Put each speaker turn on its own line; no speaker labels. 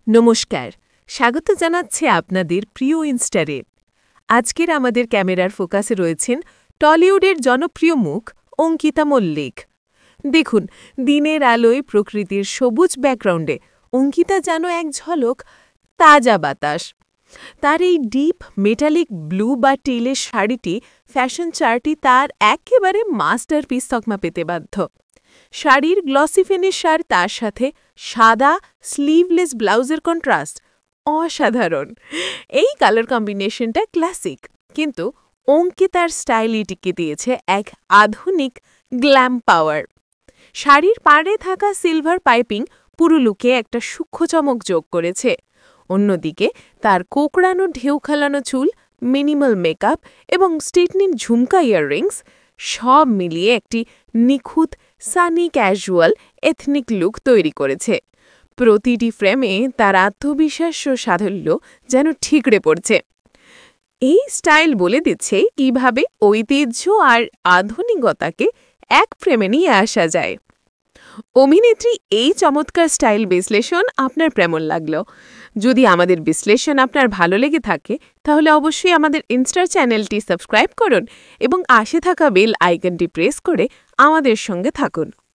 নমস্কার, স্বাগত জানাচ্ছি আপনাদের প্রিয় ইনস্টারে। আজকের আমাদের ক্যামেরার ফোকাসে রয়েছেন টলিউডের জনপ্রিয় মুখ অঙ্কিতা মল্লিক। দেখুন, দিনের আলোয় প্রকৃতির সবুজ ব্যাকগ্রাউন্ডে অঙ্কিতা যেন এক ঝলক তাজা বাতাস। তার এই ডিপ মেটালিক ব্লু বা টিলের শাড়িটি ফ্যাশন চার্টই তার একেবারে মাস্টারপিস তকমা পেতে বাধ্য। শাড়ির গ্লসি ফিনিশ আর তার সাথে সাদা স্লিভলেস ব্লাউজের কন্ট্রাস্ট অসাধারণ। এই কালার কম্বিনেশনটা ক্লাসিক, কিন্তু অঙ্কিতার স্টাইলই টিকে দিয়েছে এক আধুনিক গ্ল্যাম পাওয়ার। শাড়ির পাড়ে থাকা সিলভার পাইপিং পুরো লুকে একটা সূক্ষ্ম চমক যোগ করেছে। অন্যদিকে তার কোঁকড়ানো ঢেউ খেলানো চুল, মিনিমাল মেকআপ এবং স্টেটনির ঝুমকা ইয়াররিংস সব মিলিয়ে একটি নিখুঁত সানি ক্যাজুয়াল এথনিক লুক তৈরি করেছে। প্রতিটি ফ্রেমে তার আত্মবিশ্বাস ও সাধল্য যেন ঠিকরে পড়ছে। এই স্টাইল বলে দিচ্ছে কিভাবে ঐতিহ্য আর আধুনিকতাকে এক ফ্রেমে নিয়ে আসা যায়। অভিনেত্রী এই চমৎকার স্টাইল বিশ্লেষণ আপনার কেমন লাগলো? যদি আমাদের বিশ্লেষণ আপনার ভালো লেগে থাকে তাহলে অবশ্যই আমাদের ইনস্টার চ্যানেলটি সাবস্ক্রাইব করুন এবং পাশে থাকা বেল আইকনটি প্রেস করে আমাদের সঙ্গে থাকুন।